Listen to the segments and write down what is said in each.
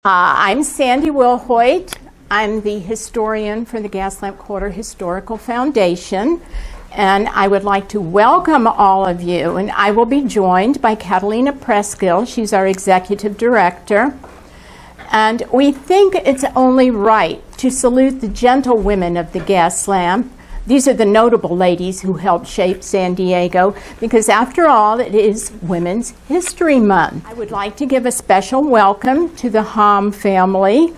I'm Sandee Wilhoit. I'm the historian for the Gaslamp Quarter Historical Foundation, and I would like to welcome all of you. And I will be joined by Catalina Preskill. She's our Executive Director. And we think it's only right to salute the gentlewomen of the Gaslamp. These are the notable ladies who helped shape San Diego, because after all, it is Women's History Month. I would like to give a special welcome to the Homme family.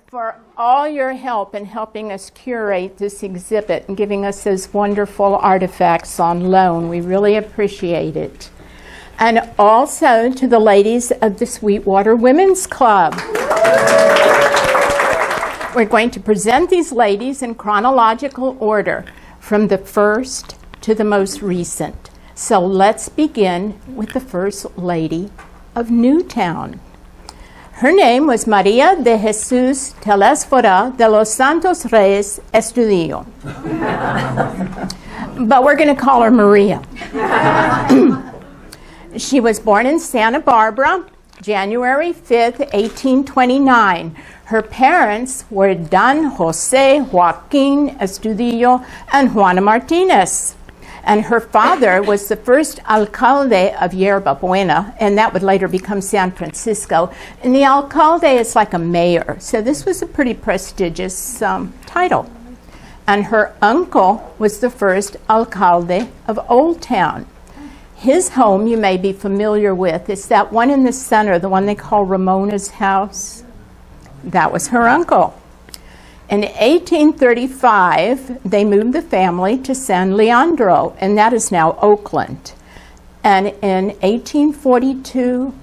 For all your help in helping us curate this exhibit and giving us those wonderful artifacts on loan. We really appreciate it. And also to the ladies of the Sweetwater Women's Club. We're going to present these ladies in chronological order from the first to the most recent. So let's begin with the First Lady of Newtown. Her name was Maria de Jesus Telesfora de los Santos Reyes Estudillo. But we're going to call her Maria. She was born in Santa Barbara, January 5th, 1829. Her parents were Don Jose Joaquin Estudillo and Juana Martinez. And her father was the first alcalde of Yerba Buena, and that would later become San Francisco. And the alcalde is like a mayor, so this was a pretty prestigious title. And her uncle was the first alcalde of Old Town. His home, you may be familiar with, is that one in the center, the one they call Ramona's house. That was her uncle. In 1835, they moved the family to San Leandro, and that is now Oakland. And in 1842,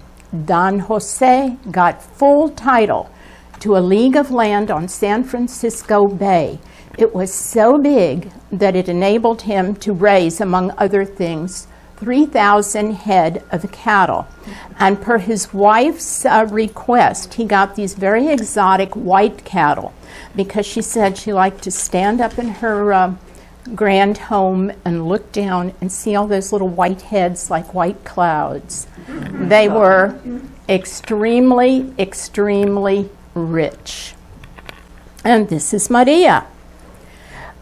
Don Jose got full title to a league of land on San Francisco Bay. It was so big that it enabled him to raise, among other things, 3,000 head of cattle. And per his wife's request, he got these very exotic white cattle because she said she liked to stand up in her grand home and look down and see all those little white heads like white clouds. They were extremely, extremely rich. And this is Maria.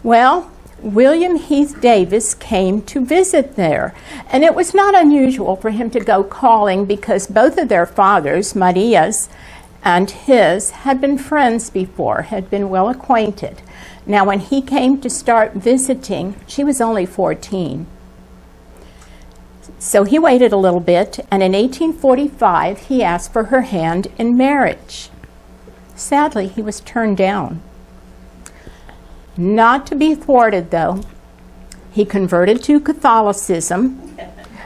Well, William Heath Davis came to visit there, and it was not unusual for him to go calling because both of their fathers, Maria's and his, had been friends before, had been well acquainted. Now, when he came to start visiting, she was only 14. So he waited a little bit, and in 1845, he asked for her hand in marriage. Sadly, he was turned down. Not to be thwarted, though, he converted to Catholicism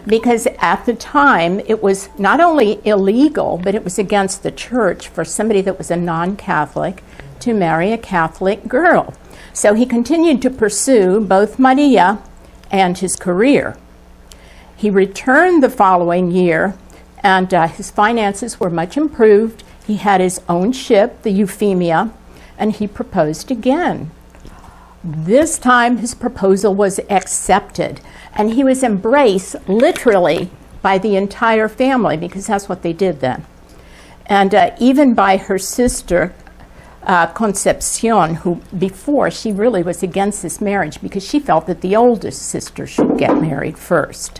because at the time it was not only illegal, but it was against the church for somebody that was a non-Catholic to marry a Catholic girl. So he continued to pursue both Maria and his career. He returned the following year, and his finances were much improved. He had his own ship, the Euphemia, and he proposed again. This time his proposal was accepted, and he was embraced literally by the entire family because that's what they did then. And even by her sister, Concepcion, who before she really was against this marriage because she felt that the oldest sister should get married first.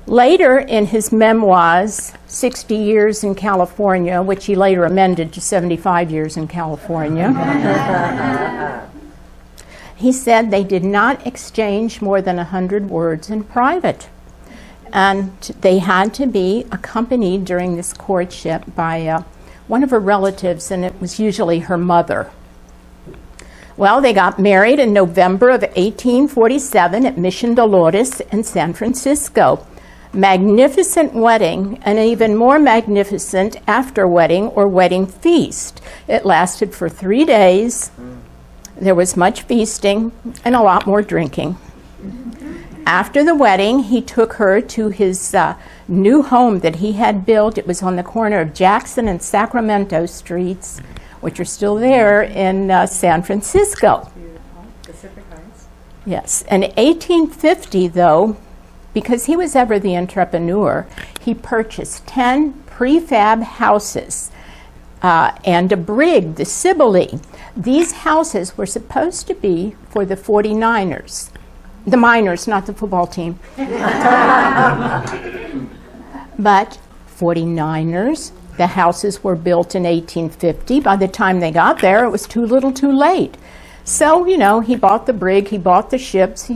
Later in his memoirs, 60 Years in California, which he later amended to 75 Years in California, he said they did not exchange more than 100 words in private. And they had to be accompanied during this courtship by one of her relatives, and it was usually her mother. Well, they got married in November of 1847 at Mission Dolores in San Francisco. Magnificent wedding, and an even more magnificent after wedding or wedding feast. It lasted for 3 days. There was much feasting and a lot more drinking. After the wedding, he took her to his new home that he had built. It was on the corner of Jackson and Sacramento Streets, which are still there in San Francisco. Pacific Heights. Yes. In 1850, though, because he was ever the entrepreneur, he purchased 10 prefab houses and a brig, the Sibylle. These houses were supposed to be for the 49ers. The Miners, not the football team. But 49ers, the houses were built in 1850. By the time they got there, it was too little too late. So, you know, he bought the brig, he bought the ships,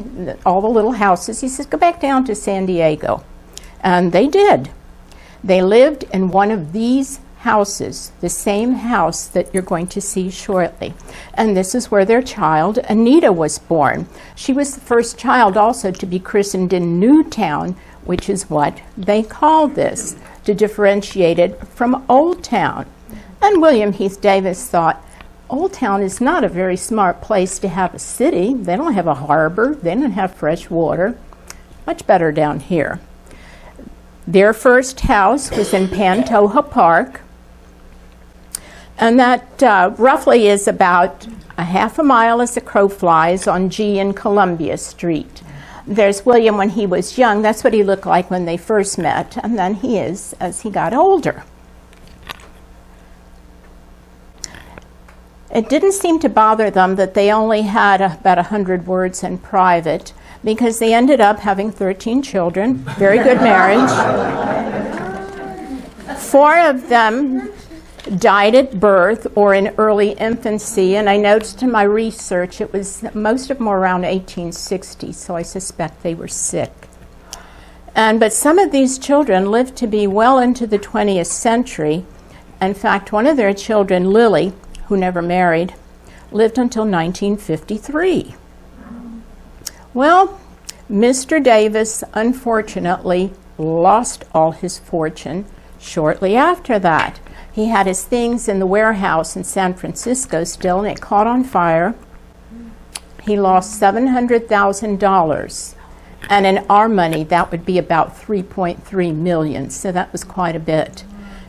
all the little houses. He says, go back down to San Diego. And they did. They lived in one of these houses, the same house that you're going to see shortly. And this is where their child, Anita, was born. She was the first child also to be christened in Newtown, which is what they called this, to differentiate it from Old Town. And William Heath Davis thought, Old Town is not a very smart place to have a city. They don't have a harbor. They don't have fresh water. Much better down here. Their first house was in Pantoja Park. And that roughly is about a half a mile as the crow flies on G and Columbia Street. There's William when he was young. That's what he looked like when they first met. And then he is as he got older. It didn't seem to bother them that they only had about 100 words in private, because they ended up having 13 children, very good marriage. 4 of them died at birth or in early infancy, and I noticed in my research it was most of them were around 1860, so I suspect they were sick. But some of these children lived to be well into the 20th century. In fact, one of their children, Lily, who never married, lived until 1953. Well, Mr. Davis, unfortunately, lost all his fortune shortly after that. He had his things in the warehouse in San Francisco still, and it caught on fire. He lost $700,000. And in our money, that would be about $3.3 million, so that was quite a bit.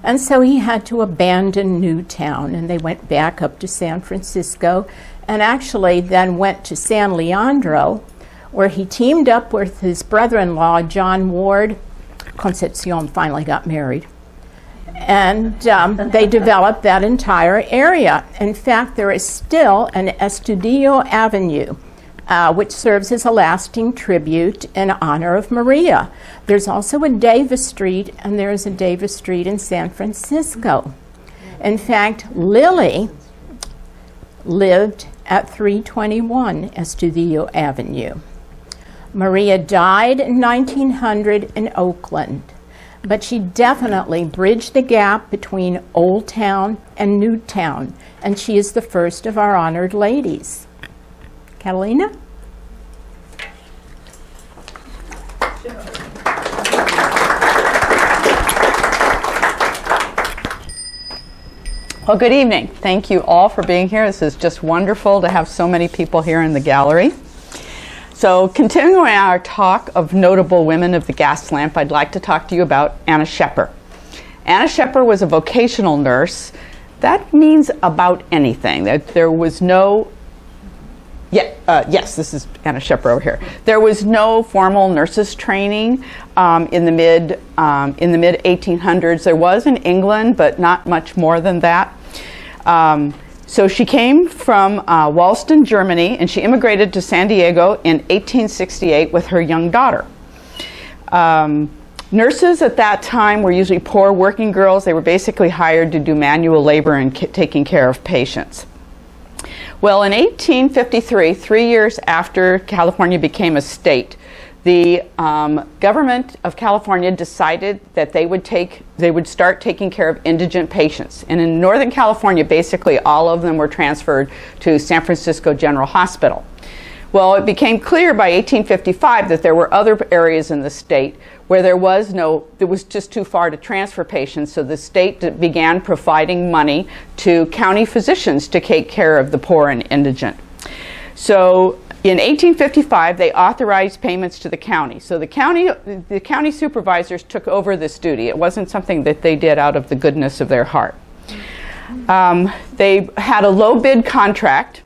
And so he had to abandon Newtown, and they went back up to San Francisco, and actually then went to San Leandro, where he teamed up with his brother-in-law, John Ward. Concepcion finally got married. And they developed that entire area. In fact, there is still an Estudillo Avenue, which serves as a lasting tribute in honor of Maria. There's also a Davis Street, and there's a Davis Street in San Francisco. In fact, Lily lived at 321 Estudillo Avenue. Maria died in 1900 in Oakland, but she definitely bridged the gap between Old Town and New Town, and she is the first of our honored ladies. Catalina? Well, good evening. Thank you all for being here. This is just wonderful to have so many people here in the gallery. So, continuing our talk of notable women of the gas lamp, I'd like to talk to you about Anna Schepper. Anna Schepper was a vocational nurse. That means about anything. That there was no yes, this is Anna Schepper over here. There was no formal nurses training in the mid 1800s. There was in England, but not much more than that. So she came from Walston, Germany, and she immigrated to San Diego in 1868 with her young daughter. Nurses at that time were usually poor working girls. They were basically hired to do manual labor and taking care of patients. Well, in 1853, 3 years after California became a state, the government of California decided that they would start taking care of indigent patients. And in Northern California, basically all of them were transferred to San Francisco General Hospital. Well, it became clear by 1855 that there were other areas in the state where it was just too far to transfer patients, so the state began providing money to county physicians to take care of the poor and indigent. So in 1855, they authorized payments to the county. So the county supervisors took over this duty. It wasn't something that they did out of the goodness of their heart. They had a low bid contract.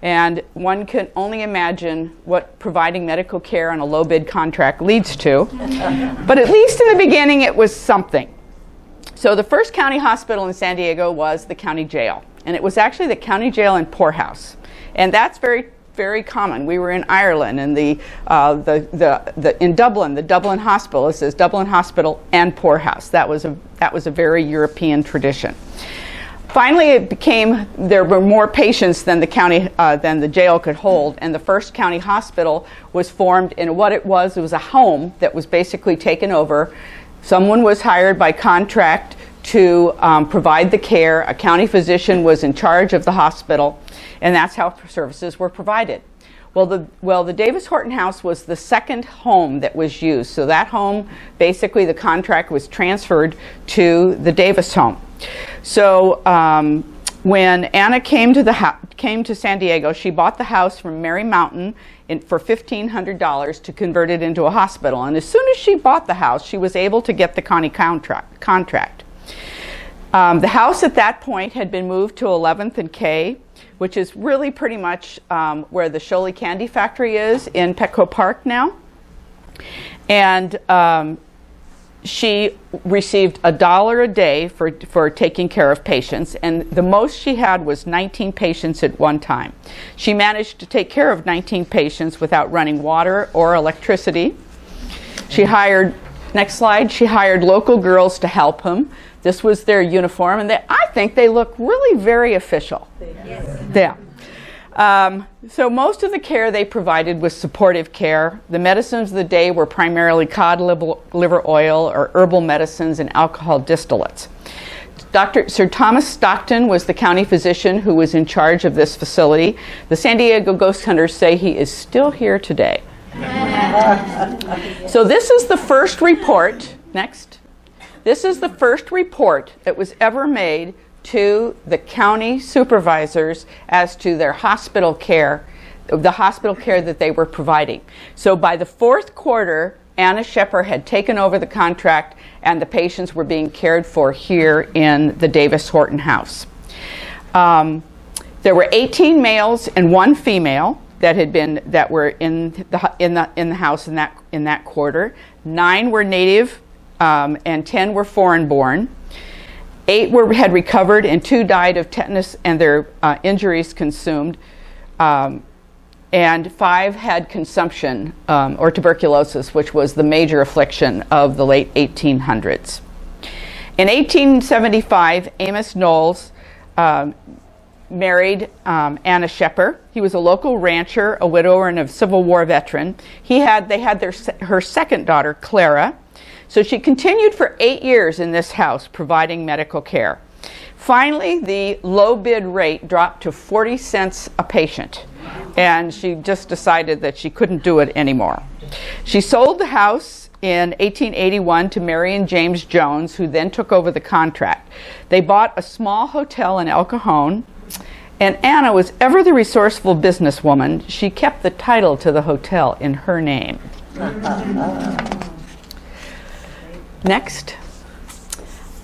And one can only imagine what providing medical care on a low bid contract leads to. But at least in the beginning, it was something. So the first county hospital in San Diego was the county jail. And it was actually the county jail and poorhouse. And that's very, very common. We were in Ireland, and in Dublin, the Dublin Hospital, it says Dublin Hospital and poorhouse. That was a very European tradition. Finally, there were more patients than the jail could hold, and the first county hospital was formed in what it was a home that was basically taken over. Someone was hired by contract to provide the care. A county physician was in charge of the hospital, and that's how services were provided. Well, the Davis-Horton House was the second home that was used. So that home, basically the contract was transferred to the Davis home. So when Anna came to San Diego, she bought the house from Mary Mountain for $1,500 to convert it into a hospital. And as soon as she bought the house, she was able to get the county contract. The house at that point had been moved to 11th and K, which is really pretty much where the Sholey Candy Factory is in Petco Park now. And she received $1 a day for taking care of patients, and the most she had was 19 patients at one time. She managed to take care of 19 patients without running water or electricity. She hired, next slide, she hired local girls to help him. This was their uniform, and I think they look really very official. Yes. Yeah. So most of the care they provided was supportive care. The medicines of the day were primarily cod liver oil or herbal medicines and alcohol distillates. Sir Thomas Stockton was the county physician who was in charge of this facility. The San Diego ghost hunters say he is still here today. So this is the first report. Next. This is the first report that was ever made to the county supervisors as to their hospital care, the hospital care that they were providing. So by the fourth quarter, Anna Shepard had taken over the contract, and the patients were being cared for here in the Davis-Horton House. There were 18 males and 1 female that were in the house in that quarter. 9 were native, and 10 were foreign-born. 8 had recovered, and 2 died of tetanus and their injuries consumed. And 5 had consumption or tuberculosis, which was the major affliction of the late 1800s. In 1875, Amos Knowles married Anna Shepard. He was a local rancher, a widower, and a Civil War veteran. They had her second daughter, Clara. So she continued for 8 years in this house providing medical care. Finally, the low bid rate dropped to 40 cents a patient, and she just decided that she couldn't do it anymore. She sold the house in 1881 to Mary and James Jones, who then took over the contract. They bought a small hotel in El Cajon, and Anna was ever the resourceful businesswoman. She kept the title to the hotel in her name. Next.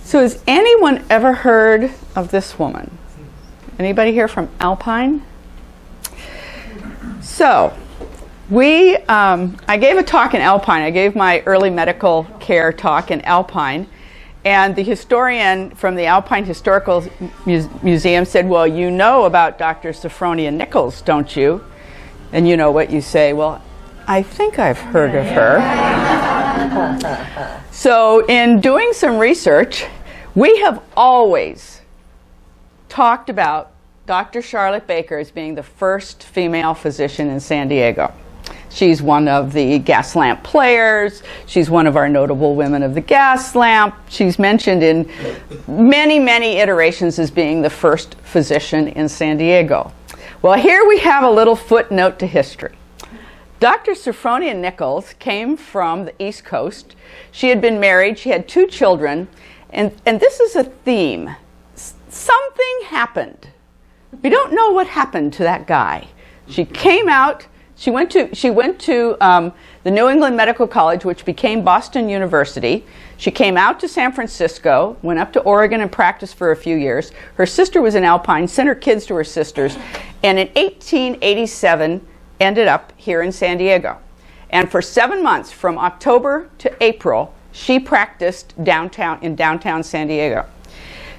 So has anyone ever heard of this woman? Anybody here from Alpine? So I gave a talk in Alpine. I gave my early medical care talk in Alpine, and the historian from the Alpine Historical Museum said, well, you know about Dr. Sophronia Nichols, don't you? And you know what you say, well, I think I've heard of her. So in doing some research, we have always talked about Dr. Charlotte Baker as being the first female physician in San Diego. She's one of the Gaslamp players. She's one of our notable women of the Gaslamp. She's mentioned in many, many iterations as being the first physician in San Diego. Well, here we have a little footnote to history. Dr. Sophronia Nichols came from the East Coast. She had been married. She had 2 children. And this is a theme. Something happened. We don't know what happened to that guy. She came out She went to the New England Medical College, which became Boston University. She came out to San Francisco, went up to Oregon and practiced for a few years. Her sister was in Alpine, sent her kids to her sisters, and in 1887 ended up here in San Diego. And for 7 months, from October to April, she practiced in downtown San Diego.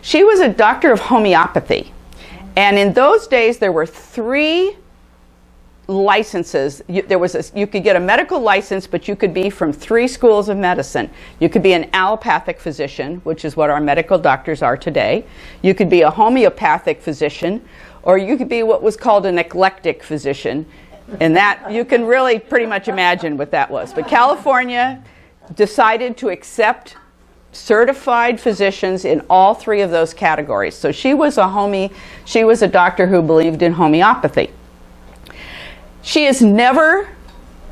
She was a doctor of homeopathy. And in those days, there were 3 licenses. You could get a medical license, but you could be from 3 schools of medicine. You could be an allopathic physician, which is what our medical doctors are today. You could be a homeopathic physician, or you could be what was called an eclectic physician. And that, you can really pretty much imagine what that was. But California decided to accept certified physicians in all 3 of those categories. So she was a doctor who believed in homeopathy. She is never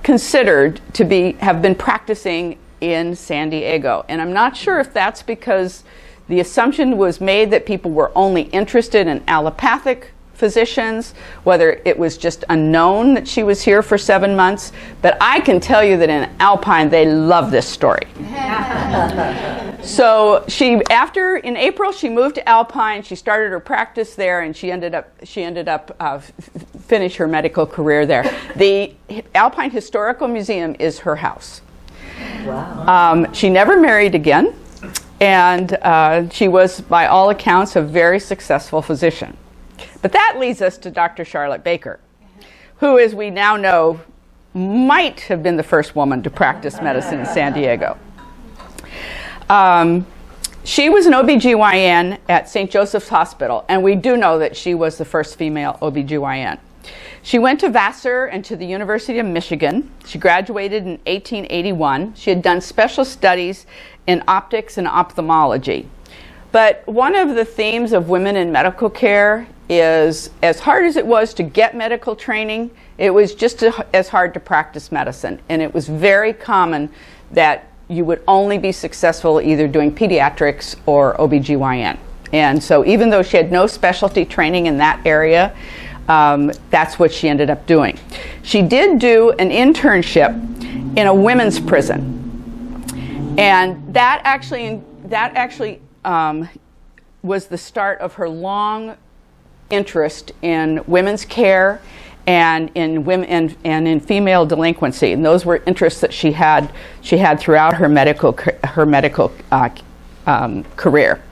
considered to have been practicing in San Diego. And I'm not sure if that's because the assumption was made that people were only interested in allopathic physicians, whether it was just unknown that she was here for 7 months. But I can tell you that in Alpine, they love this story. So in April, she moved to Alpine. She started her practice there, and she ended up finish her medical career there. The Alpine Historical Museum is her house. Wow. She never married again, and she was, by all accounts, a very successful physician. But that leads us to Dr. Charlotte Baker, who, as we now know, might have been the first woman to practice medicine in San Diego. She was an OBGYN at St. Joseph's Hospital, and we do know that she was the first female OBGYN. She went to Vassar and to the University of Michigan. She graduated in 1881. She had done special studies in optics and ophthalmology. But one of the themes of women in medical care is, as hard as it was to get medical training, it was just as hard to practice medicine. And it was very common that you would only be successful either doing pediatrics or OBGYN. And so even though she had no specialty training in that area, that's what she ended up doing. She did do an internship in a women's prison. And that actually was the start of her long interest in women's care and in women and in female delinquency, and those were interests that she had throughout her medical career.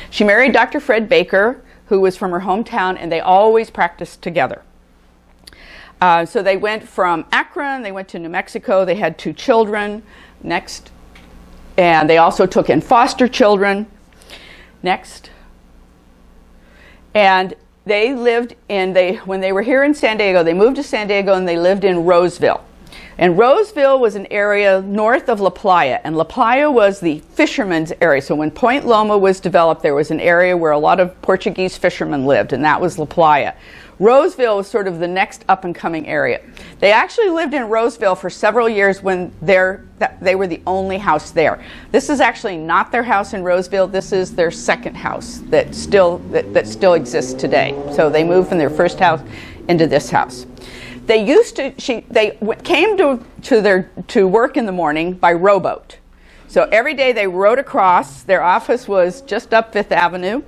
She married Dr. Fred Baker, who was from her hometown, and they always practiced together. So they went from Akron, they went to New Mexico, they had 2 children. Next. And they also took in foster children. Next. And they lived when they were here in San Diego, they moved to San Diego and they lived in Roseville. And Roseville was an area north of La Playa, and La Playa was the fishermen's area. So when Point Loma was developed, there was an area where a lot of Portuguese fishermen lived, and that was La Playa. Roseville was sort of the next up-and-coming area. They actually lived in Roseville for several years when they were the only house there. This is actually not their house in Roseville. This is their second house that still exists today. So they moved from their first house into this house. They came to work in the morning by rowboat. So every day they rowed across. Their office was just up Fifth Avenue.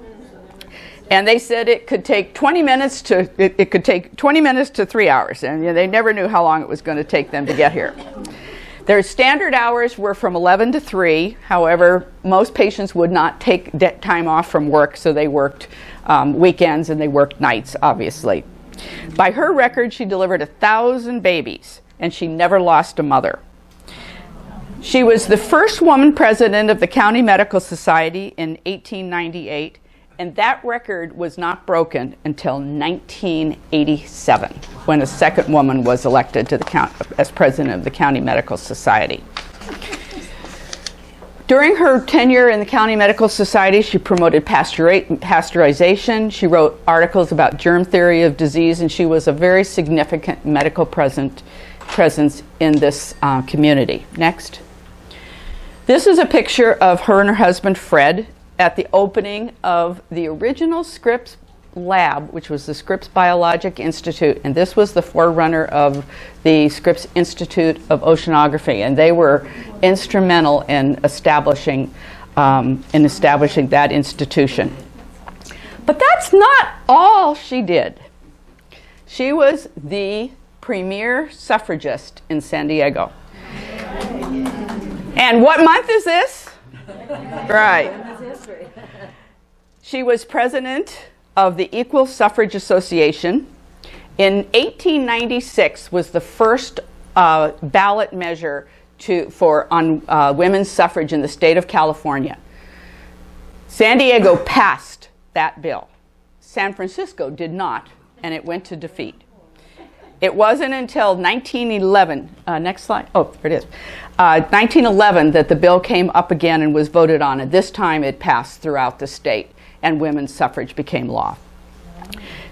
And they said it could take 20 minutes to 3 hours, and they never knew how long it was going to take them to get here. Their standard hours were from 11 to 3. However, most patients would not take time off from work, so they worked weekends and they worked nights, obviously. By her record, she delivered 1,000 babies, and she never lost a mother. She was the first woman president of the County Medical Society in 1898. And that record was not broken until 1987, when a second woman was elected to as president of the County Medical Society. During her tenure in the County Medical Society, she promoted pasteurization. She wrote articles about germ theory of disease, and she was a very significant medical presence in this community. Next. This is a picture of her and her husband, Fred, at the opening of the original Scripps lab, which was the Scripps Biologic Institute, and this was the forerunner of the Scripps Institute of Oceanography, and they were instrumental in establishing that institution. But that's not all she did. She was the premier suffragist in San Diego. And what month is this? Right. She was president of the Equal Suffrage Association. In 1896 was the first ballot measure on women's suffrage in the state of California. San Diego passed that bill. San Francisco did not, and it went to defeat. It wasn't until 1911, next slide, oh, there it is, 1911 that the bill came up again and was voted on, and this time it passed throughout the state, and women's suffrage became law.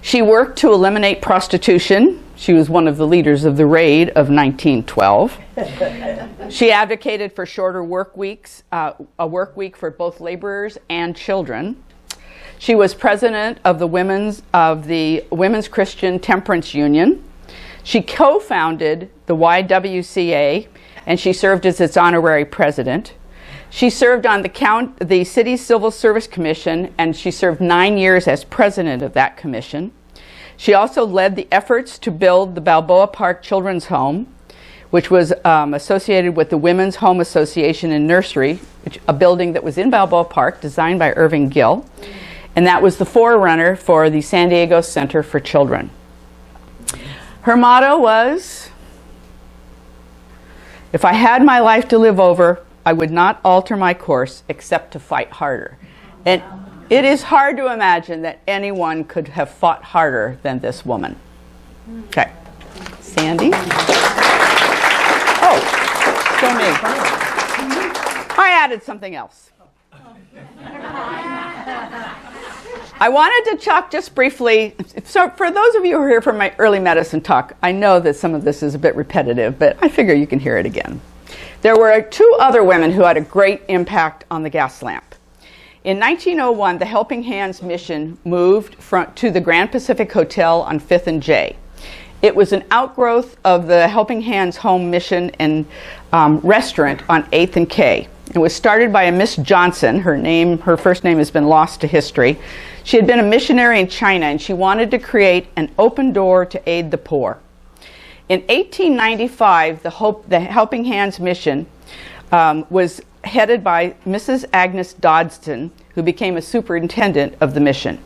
She worked to eliminate prostitution. She was one of the leaders of the raid of 1912. She advocated for shorter work weeks, a work week for both laborers and children. She was president of the Women's Christian Temperance Union. She co-founded the YWCA, and she served as its honorary president. She served on the city's Civil Service Commission, and she served 9 years as president of that commission. She also led the efforts to build the Balboa Park Children's Home, which was associated with the Women's Home Association and Nursery, a building that was in Balboa Park, designed by Irving Gill. And that was the forerunner for the San Diego Center for Children. Her motto was, "If I had my life to live over, I would not alter my course except to fight harder." And it is hard to imagine that anyone could have fought harder than this woman. Okay. Sandee? Oh, show me. I added something else. I wanted to talk just briefly, so for those of you who are here for my early medicine talk, I know that some of this is a bit repetitive, but I figure you can hear it again. There were 2 other women who had a great impact on the gas lamp. In 1901, the Helping Hands mission moved to the Grand Pacific Hotel on 5th and J. It was an outgrowth of the Helping Hands Home Mission and restaurant on 8th and K. It was started by a Miss Johnson. Her first name has been lost to history. She had been a missionary in China, and she wanted to create an open door to aid the poor. In 1895, the Helping Hands mission was headed by Mrs. Agnes Dodson, who became a superintendent of the mission.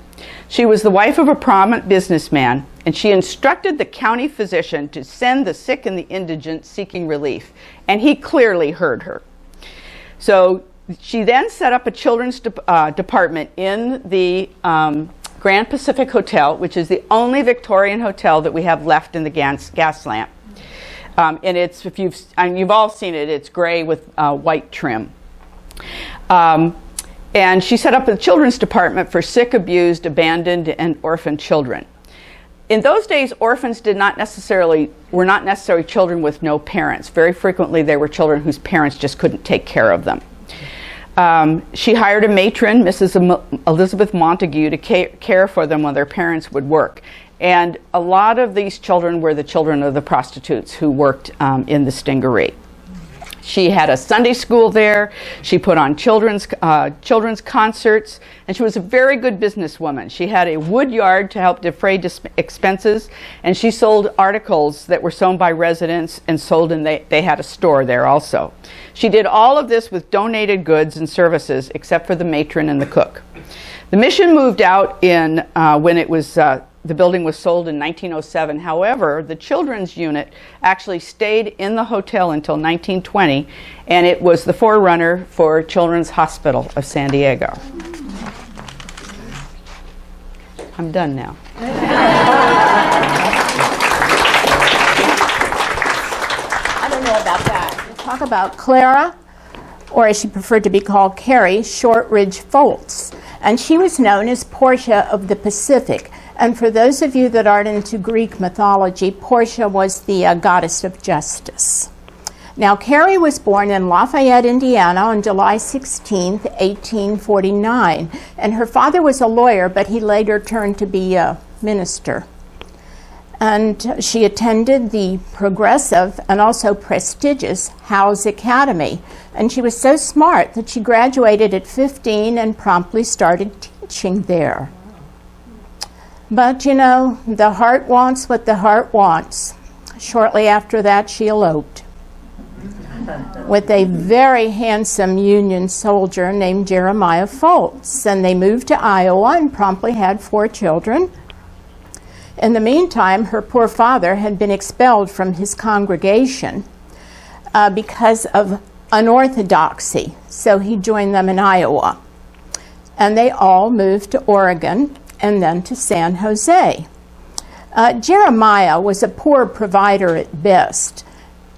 She was the wife of a prominent businessman, and she instructed the county physician to send the sick and the indigent seeking relief, and he clearly heard her. So she then set up a children's department in the Grand Pacific Hotel, which is the only Victorian hotel that we have left in the Gaslamp. And it's, you've all seen it, it's gray with white trim. And she set up a children's department for sick, abused, abandoned, and orphaned children. In those days, orphans were not necessarily children with no parents. Very frequently, they were children whose parents just couldn't take care of them. She hired a matron, Mrs. Elizabeth Montague, to care for them while their parents would work. And a lot of these children were the children of the prostitutes who worked in the stingery. She had a Sunday school there. She put on children's concerts, and she was a very good businesswoman. She had a wood yard to help defray expenses, and she sold articles that were sewn by residents and sold, and they had a store there also. She did all of this with donated goods and services, except for the matron and the cook. The mission moved out when it was the building was sold in 1907. However, the children's unit actually stayed in the hotel until 1920, and it was the forerunner for Children's Hospital of San Diego. I'm done now. I don't know about that. We'll talk about Clara, or as she preferred to be called, Carrie Shortridge Foltz. And she was known as Portia of the Pacific. And for those of you that aren't into Greek mythology, Portia was the goddess of justice. Now, Carrie was born in Lafayette, Indiana on July 16, 1849, and her father was a lawyer, but he later turned to be a minister. And she attended the progressive and also prestigious Howe's Academy, and she was so smart that she graduated at 15 and promptly started teaching there. But, you know, the heart wants what the heart wants. Shortly after that, she eloped with a very handsome Union soldier named Jeremiah Foltz, and they moved to Iowa and promptly had 4 children. In the meantime, her poor father had been expelled from his congregation because of unorthodoxy, so he joined them in Iowa. And they all moved to Oregon and then to San Jose. Jeremiah was a poor provider at best,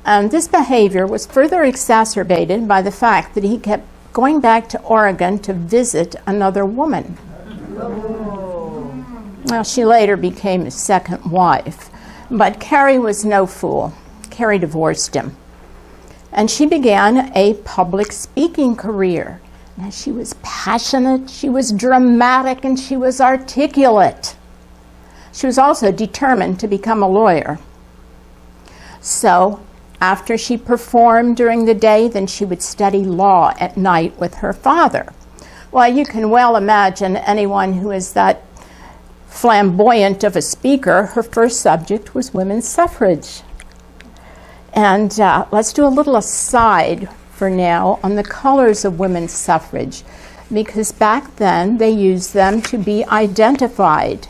and this behavior was further exacerbated by the fact that he kept going back to Oregon to visit another woman. Well, she later became his second wife, but Carrie was no fool. Carrie divorced him, and she began a public speaking career. Now, she was passionate, she was dramatic, and she was articulate. She was also determined to become a lawyer. So, after she performed during the day, then she would study law at night with her father. Well, you can well imagine anyone who is that flamboyant of a speaker, her first subject was women's suffrage. And let's do a little aside for now on the colors of women's suffrage, because back then they used them to be identified.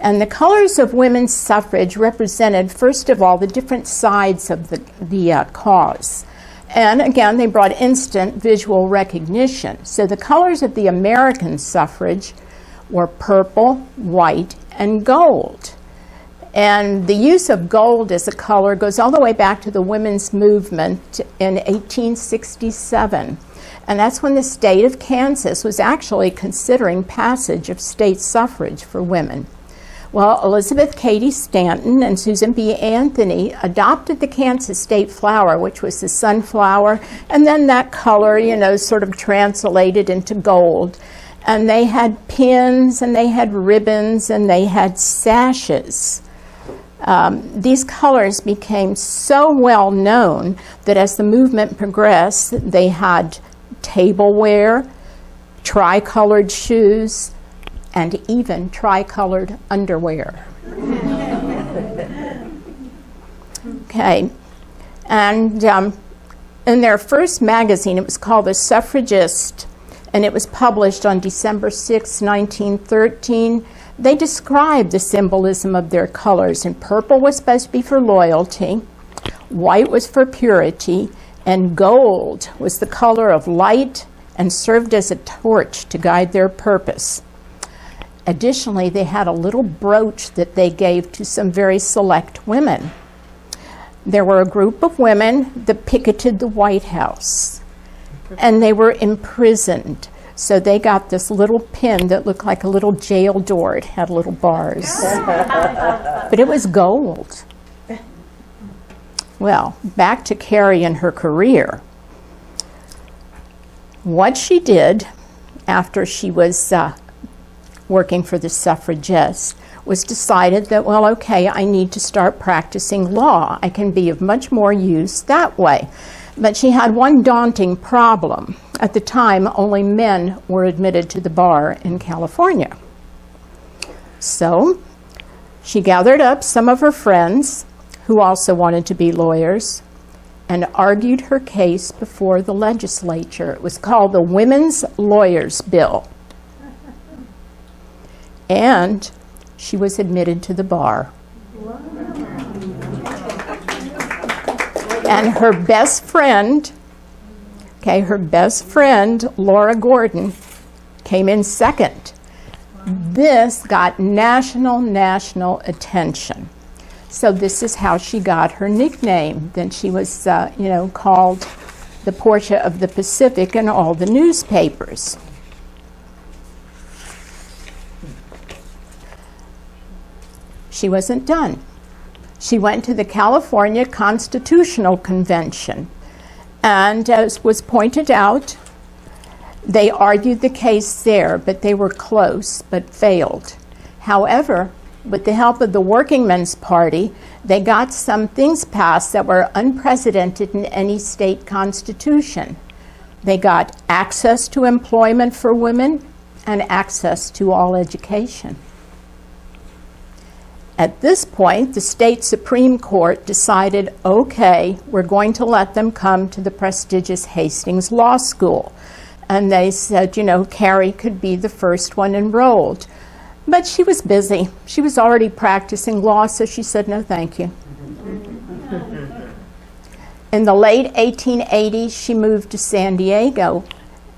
And the colors of women's suffrage represented, first of all, the different sides of the cause. And again, they brought instant visual recognition. So the colors of the American suffrage were purple, white, and gold. And the use of gold as a color goes all the way back to the women's movement in 1867. And that's when the state of Kansas was actually considering passage of state suffrage for women. Well, Elizabeth Cady Stanton and Susan B. Anthony adopted the Kansas state flower, which was the sunflower, and then that color, you know, sort of translated into gold. And they had pins, and they had ribbons, and they had sashes. These colors became so well known that as the movement progressed, they had tableware, tricolored shoes, and even tricolored underwear. Okay, and in their first magazine, it was called The Suffragist, and it was published on December 6, 1913. They described the symbolism of their colors, and purple was supposed to be for loyalty, white was for purity, and gold was the color of light and served as a torch to guide their purpose. Additionally, they had a little brooch that they gave to some very select women. There were a group of women that picketed the White House, and they were imprisoned. So they got this little pin that looked like a little jail door. It had little bars. But it was gold. Well, back to Carrie and her career. What she did after she was working for the suffragists was decided that, well, okay, I need to start practicing law. I can be of much more use that way. But she had one daunting problem. At the time, only men were admitted to the bar in California. So she gathered up some of her friends who also wanted to be lawyers and argued her case before the legislature. It was called the Women's Lawyers Bill. And she was admitted to the bar. And her best friend, Laura Gordon, came in second. This got national attention. So this is how she got her nickname. Then she was, called the Portia of the Pacific in all the newspapers. She wasn't done. She went to the California Constitutional Convention, and as was pointed out, they argued the case there, but they were close, but failed. However, with the help of the Working Men's Party, they got some things passed that were unprecedented in any state constitution. They got access to employment for women and access to all education. At this point, the state Supreme Court decided, okay, we're going to let them come to the prestigious Hastings Law School. And they said, you know, Carrie could be the first one enrolled. But she was busy. She was already practicing law, so she said, no, thank you. In the late 1880s, she moved to San Diego,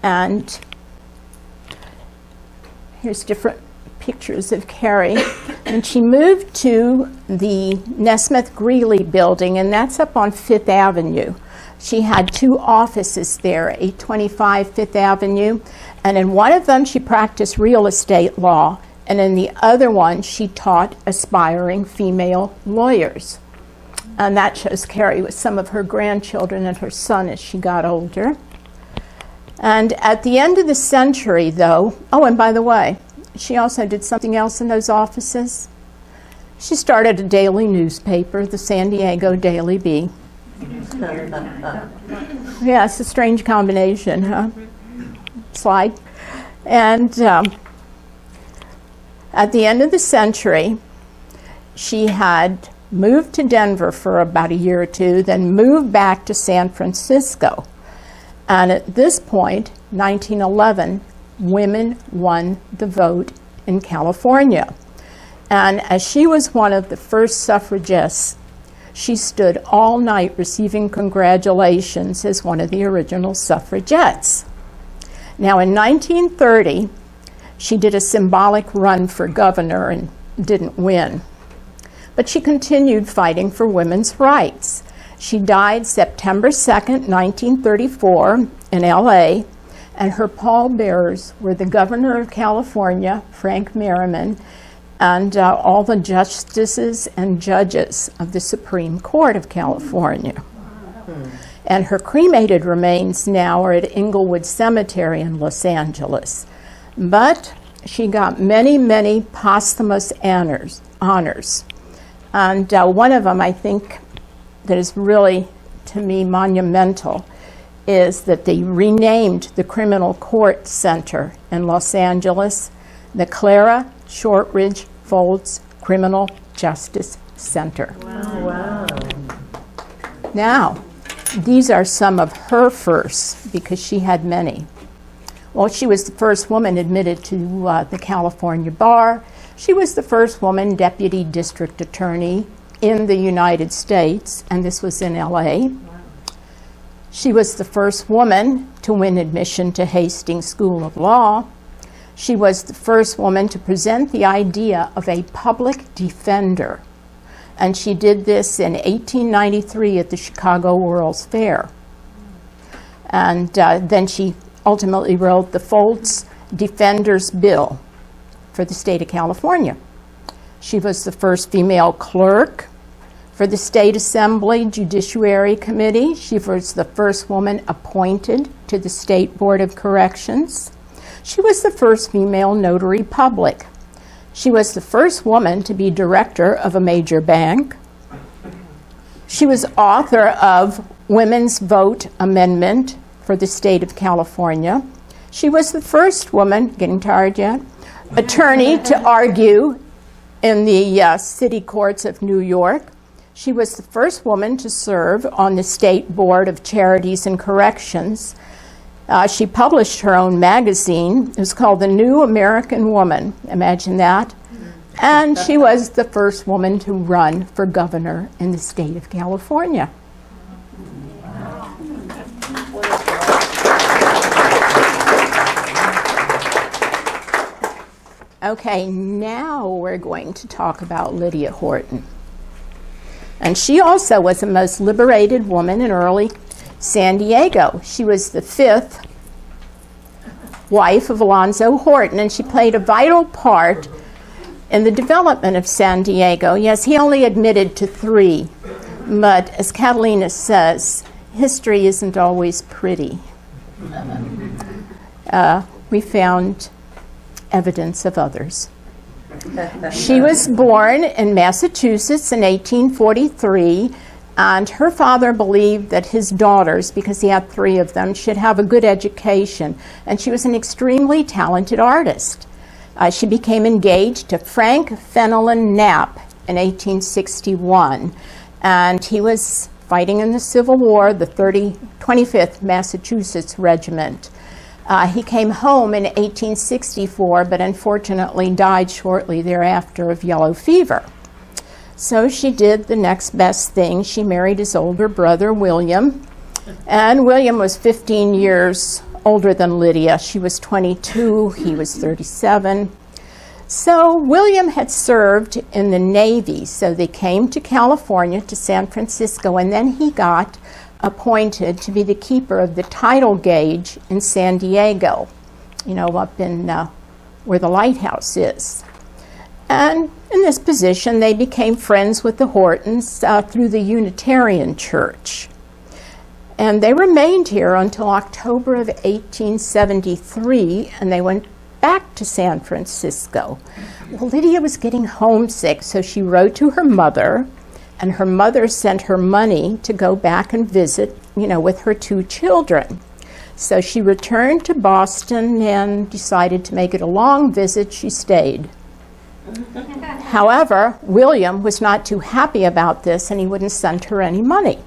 and here's different pictures of Carrie. And she moved to the Nesmith Greeley building, and that's up on Fifth Avenue. She had 2 offices there, 825 Fifth Avenue, and in one of them she practiced real estate law, and in the other one she taught aspiring female lawyers. And that shows Carrie with some of her grandchildren and her son as she got older. And at the end of the century, though, oh, and by the way, she also did something else in those offices. She started a daily newspaper, the San Diego Daily Bee. Yeah, it's a strange combination, huh? Slide. And at the end of the century, she had moved to Denver for about a year or two, then moved back to San Francisco. And at this point, 1911, women won the vote in California. And as she was one of the first suffragists, she stood all night receiving congratulations as one of the original suffragettes. Now, in 1930, she did a symbolic run for governor and didn't win. But she continued fighting for women's rights. She died September 2nd, 1934, in LA, and her pallbearers were the governor of California, Frank Merriman, and all the justices and judges of the Supreme Court of California. And her cremated remains now are at Inglewood Cemetery in Los Angeles. But she got many, many posthumous honors. And one of them, I think, that is really, to me, monumental, is that they renamed the Criminal Court Center in Los Angeles the Clara Shortridge Folds Criminal Justice Center. Wow. Now, these are some of her firsts, because she had many. Well, she was the first woman admitted to the California bar. She was the first woman deputy district attorney in the United States, and this was in LA. She was the first woman to win admission to Hastings School of Law. She was the first woman to present the idea of a public defender, and she did this in 1893 at the Chicago World's Fair. And then she ultimately wrote the Folds Defenders Bill for the state of California. She was the first female clerk for the State Assembly Judiciary Committee. She was the first woman appointed to the State Board of Corrections. She was the first female notary public. She was the first woman to be director of a major bank. She was author of Women's Vote Amendment for the state of California. She was the first woman, getting tired yet, attorney to argue in the city courts of New York. She was the first woman to serve on the State Board of Charities and Corrections. She published her own magazine. It was called The New American Woman. Imagine that. And she was the first woman to run for governor in the state of California. Okay, now we're going to talk about Lydia Horton. And she also was the most liberated woman in early San Diego. She was the 5th wife of Alonzo Horton, and she played a vital part In the development of San Diego, yes, he only admitted to 3, but as Catalina says, history isn't always pretty. We found evidence of others. She was born in Massachusetts in 1843, and her father believed that his daughters, because he had 3 of them, should have a good education, and she was an extremely talented artist. She became engaged to Frank Fenelon Knapp in 1861, and he was fighting in the Civil War, the 25th Massachusetts Regiment. He came home in 1864, but unfortunately died shortly thereafter of yellow fever. So she did the next best thing. She married his older brother, William, and William was 15 years older than Lydia. She was 22, he was 37. So William had served in the Navy, so they came to California, to San Francisco, and then he got appointed to be the keeper of the tidal gauge in San Diego, up in where the lighthouse is. And in this position, they became friends with the Hortons through the Unitarian Church. And they remained here until October of 1873, and they went back to San Francisco. Well, Lydia was getting homesick, so she wrote to her mother, and her mother sent her money to go back and visit, with her 2 children. So she returned to Boston and decided to make it a long visit. She stayed. However, William was not too happy about this, and he wouldn't send her any money.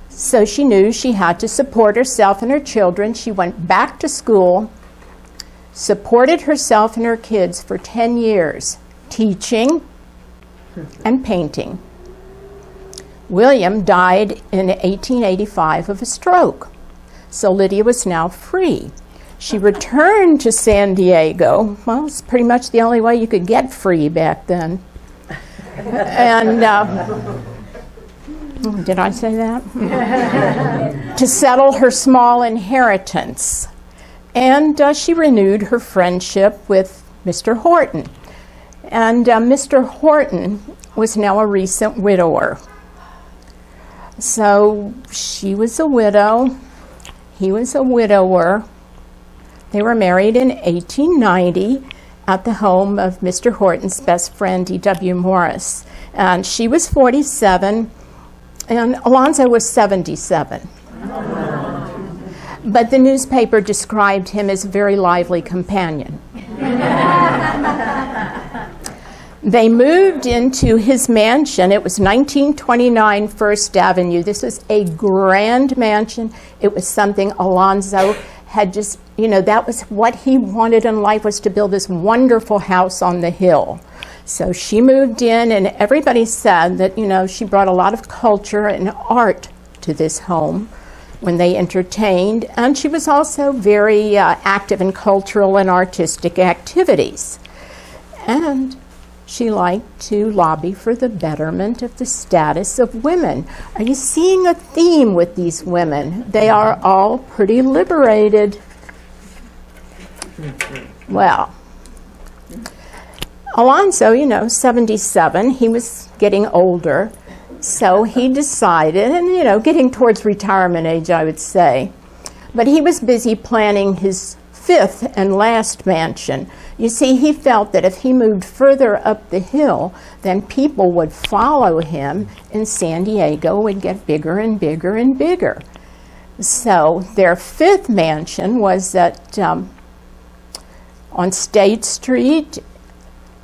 So she knew she had to support herself and her children. She went back to school, supported herself and her kids for 10 years, teaching and painting. William died in 1885 of a stroke, so Lydia was now free. She returned to San Diego. Well, it's pretty much the only way you could get free back then. And did I say that? To settle her small inheritance. And she renewed her friendship with Mr. Horton. And Mr. Horton was now a recent widower. So she was a widow. He was a widower. They were married in 1890 at the home of Mr. Horton's best friend, D.W. Morris. And she was 47, and Alonzo was 77. But the newspaper described him as a very lively companion. They moved into his mansion. It was 1929 First Avenue. This was a grand mansion. It was something Alonzo had just, that was what he wanted in life, was to build this wonderful house on the hill. So she moved in, and everybody said that, she brought a lot of culture and art to this home when they entertained, and she was also very active in cultural and artistic activities. And she liked to lobby for the betterment of the status of women. Are you seeing a theme with these women? They are all pretty liberated. Well, Alonzo, 77, he was getting older, so he decided, and getting towards retirement age, I would say, but he was busy planning his 5th and last mansion. You see, he felt that if he moved further up the hill, then people would follow him, and San Diego would get bigger and bigger and bigger. So their 5th mansion was at on State Street.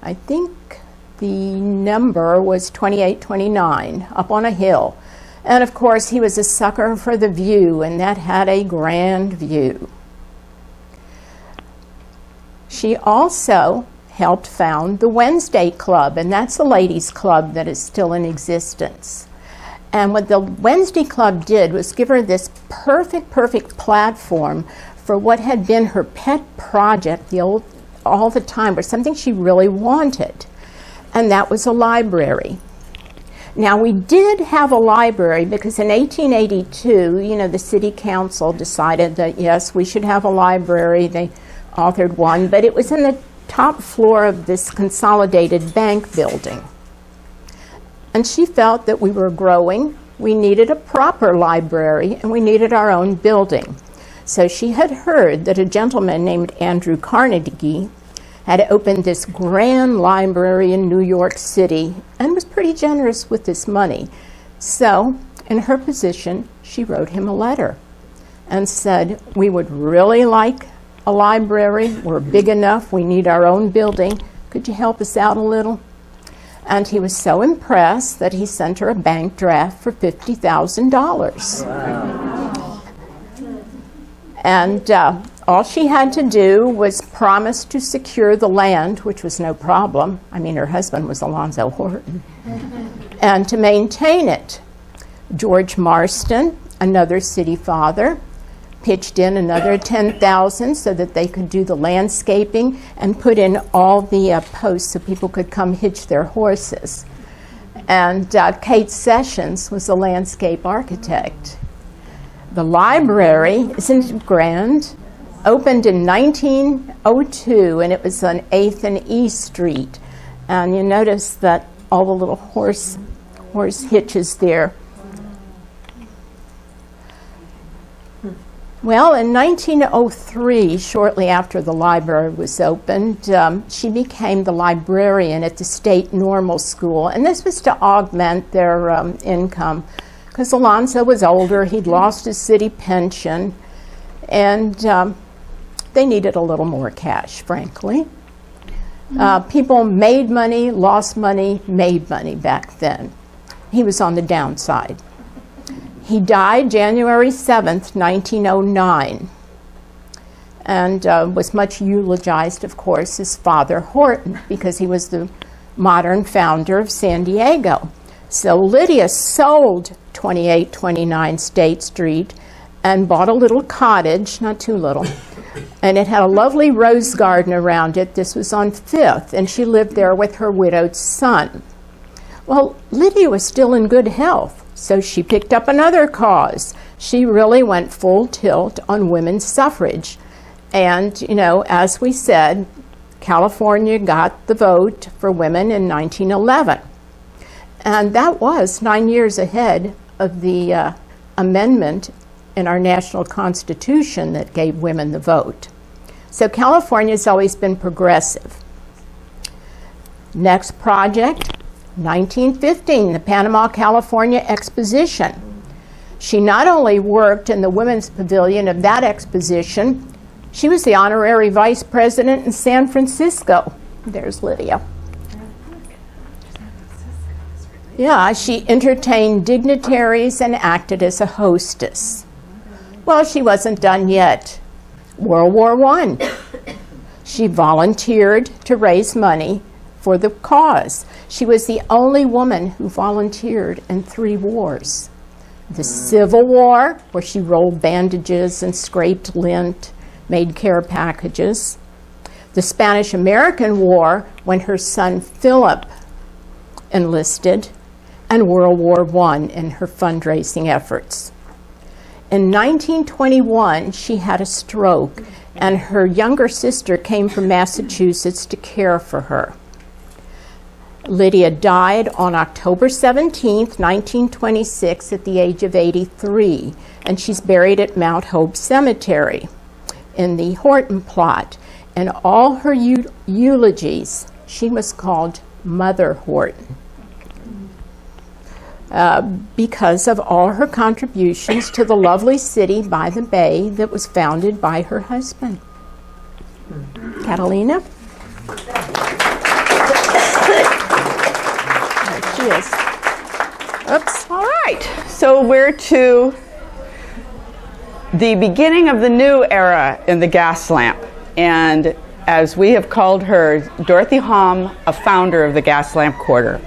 I think the number was 2829, up on a hill. And of course, he was a sucker for the view, and that had a grand view. She also helped found the Wednesday Club, and that's a ladies' club that is still in existence. And what the Wednesday Club did was give her this perfect platform for what had been her pet project all the time, or something she really wanted, and that was a library. Now, we did have a library because in 1882, the city council decided that, yes, we should have a library. They authored one, but it was in the top floor of this consolidated bank building. And she felt that we were growing, we needed a proper library, and we needed our own building. So she had heard that a gentleman named Andrew Carnegie had opened this grand library in New York City and was pretty generous with this money. So, in her position, she wrote him a letter and said, we would really like a library. We're big enough. We need our own building. Could you help us out a little? And he was so impressed that he sent her a bank draft for $50,000. Wow. And all she had to do was promise to secure the land, which was no problem. I mean, her husband was Alonzo Horton. And to maintain it. George Marston, another city father, pitched in another $10,000 so that they could do the landscaping and put in all the posts so people could come hitch their horses. And Kate Sessions was the landscape architect. The library, isn't it grand? Opened in 1902, and it was on 8th and E Street. And you notice that all the little horse hitches there. Well, in 1903, shortly after the library was opened, she became the librarian at the State Normal School, and this was to augment their income, because Alonzo was older, he'd lost his city pension, and they needed a little more cash, frankly. People made money, lost money, made money back then. He was on the downside. He died January 7th, 1909, and was much eulogized, of course, his father, Horton, because he was the modern founder of San Diego. So Lydia sold 2829 State Street and bought a little cottage, not too little, and it had a lovely rose garden around it. This was on 5th, and she lived there with her widowed son. Well, Lydia was still in good health. So she picked up another cause. She really went full tilt on women's suffrage. And, you know, as we said, California got the vote for women in 1911. And that was 9 years ahead of the amendment in our national constitution that gave women the vote. So California's always been progressive. Next project. 1915, the Panama, California Exposition. She not only worked in the Women's Pavilion of that exposition, she was the honorary vice president in San Francisco. There's Lydia. Yeah, she entertained dignitaries and acted as a hostess. Well, she wasn't done yet. World War I. She volunteered to raise money for the cause. She was the only woman who volunteered in 3 wars. The Civil War, where she rolled bandages and scraped lint, made care packages. The Spanish-American War, when her son Philip enlisted, and World War I in her fundraising efforts. In 1921, she had a stroke, and her younger sister came from Massachusetts to care for her. Lydia died on October 17th, 1926, at the age of 83, and she's buried at Mount Hope Cemetery in the Horton plot. And all her eulogies, she was called Mother Horton because of all her contributions to the lovely city by the bay that was founded by her husband. Catalina? She is. Oops. All right. So we're to the beginning of the new era in the gas lamp. And as we have called her, Dorothy Homme, a founder of the Gaslamp Quarter.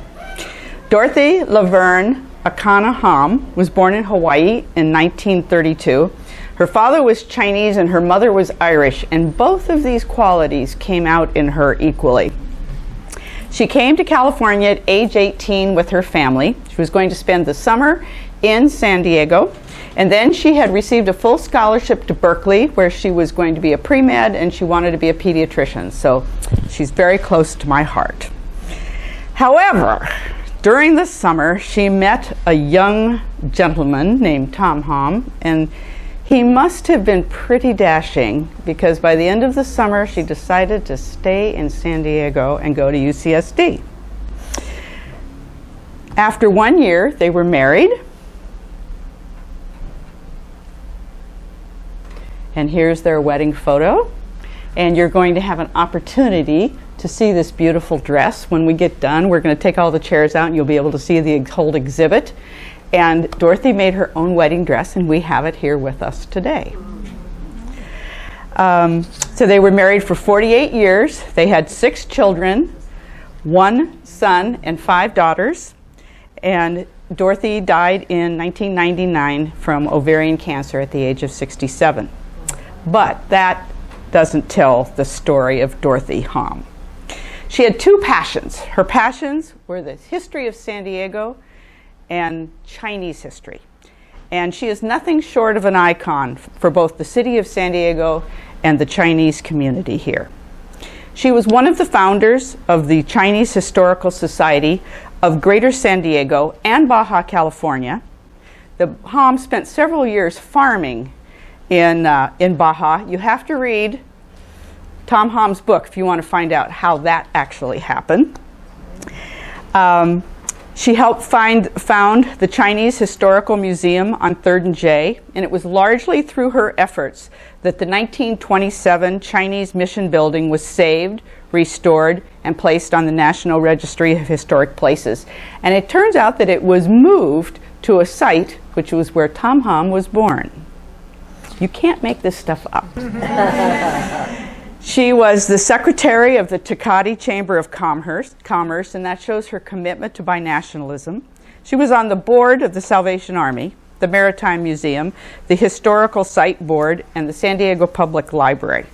Dorothy Laverne Akana Homme was born in Hawaii in 1932. Her father was Chinese and her mother was Irish, and both of these qualities came out in her equally. She came to California at age 18 with her family. She was going to spend the summer in San Diego, And then she had received a full scholarship to Berkeley, where she was going to be a pre-med and she wanted to be a pediatrician. So she's very close to my heart. However, during the summer, she met a young gentleman named Tom Homme, and he must have been pretty dashing, because by the end of the summer, she decided to stay in San Diego and go to UCSD. After 1 year, they were married. And here's their wedding photo. And you're going to have an opportunity to see this beautiful dress. When we get done, we're going to take all the chairs out and you'll be able to see the whole exhibit. And Dorothy made her own wedding dress, and we have it here with us today. So they were married for 48 years. They had 6 children, 1 son and 5 daughters. And Dorothy died in 1999 from ovarian cancer at the age of 67. But that doesn't tell the story of Dorothy Homme. She had 2 passions. Her passions were the history of San Diego and Chinese history. And she is nothing short of an icon for both the city of San Diego and the Chinese community here. She was one of the founders of the Chinese Historical Society of Greater San Diego and Baja California. The Homme spent several years farming in Baja. You have to read Tom Homme's book if you want to find out how that actually happened. She helped found the Chinese Historical Museum on 3rd and J, and it was largely through her efforts that the 1927 Chinese Mission Building was saved, restored, and placed on the National Registry of Historic Places. And it turns out that it was moved to a site which was where Tom Homme was born. You can't make this stuff up. She was the secretary of the Tecate Chamber of Commerce, and that shows her commitment to binationalism. She was on the board of the Salvation Army, the Maritime Museum, the Historical Site Board, and the San Diego Public Library.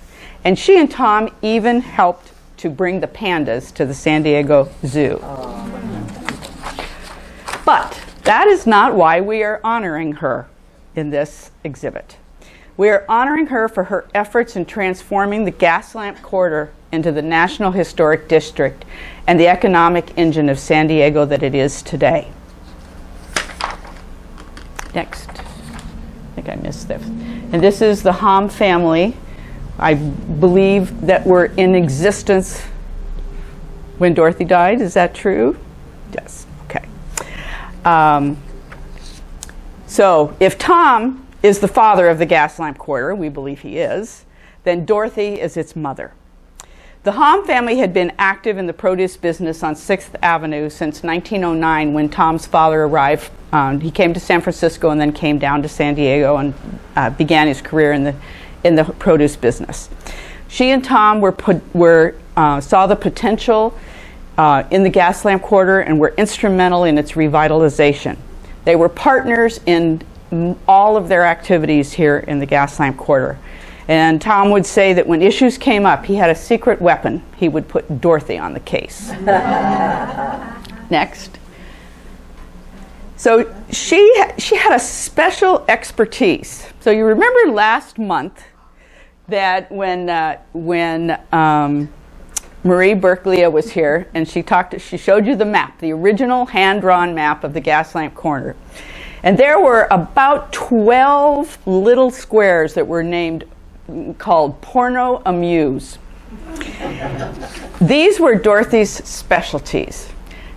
And she and Tom even helped to bring the pandas to the San Diego Zoo. But that is not why we are honoring her in this exhibit. We are honoring her for her efforts in transforming the Gaslamp Quarter into the National Historic District and the economic engine of San Diego that it is today. Next. I think I missed this. And this is the Homme family. I believe that were in existence when Dorothy died. Is that true? Yes. Okay. So if Tom is the father of the Gaslamp Quarter, we believe he is, then Dorothy is its mother. The Homme family had been active in the produce business on 6th Avenue since 1909 when Tom's father arrived. He came to San Francisco and then came down to San Diego and began his career in the produce business. She and Tom saw the potential in the Gaslamp Quarter and were instrumental in its revitalization. They were partners in all of their activities here in the Gaslamp Quarter. And Tom would say that when issues came up, he had a secret weapon. He would put Dorothy on the case. Next. So she had a special expertise. So you remember last month that when Marie Berklia was here and she showed you the map, the original hand-drawn map of the Gaslamp Quarter. And there were about 12 little squares that were called Porno Amuse. These were Dorothy's specialties.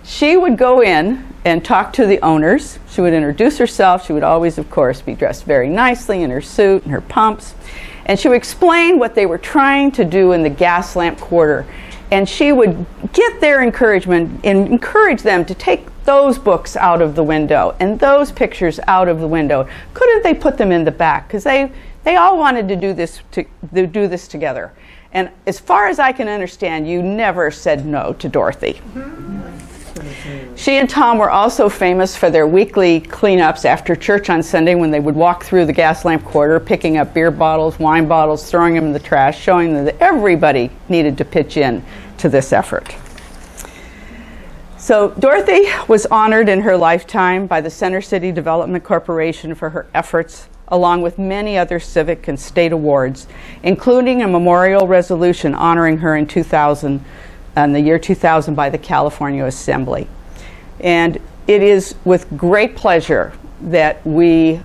She would go in and talk to the owners. She would introduce herself. She would always, of course, be dressed very nicely in her suit and her pumps. And she would explain what they were trying to do in the Gaslamp Quarter. And she would get their encouragement and encourage them to take those books out of the window and those pictures out of the window. Couldn't they put them in the back? Because they all wanted to do this together. And as far as I can understand, you never said no to Dorothy. She and Tom were also famous for their weekly cleanups after church on Sunday when they would walk through the Gaslamp Quarter, picking up beer bottles, wine bottles, throwing them in the trash, showing them that everybody needed to pitch in to this effort. So Dorothy was honored in her lifetime by the Center City Development Corporation for her efforts, along with many other civic and state awards, including a memorial resolution honoring her in the year 2000 by the California Assembly. And it is with great pleasure that we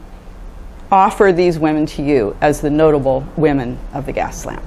offer these women to you as the notable women of the Gaslamp.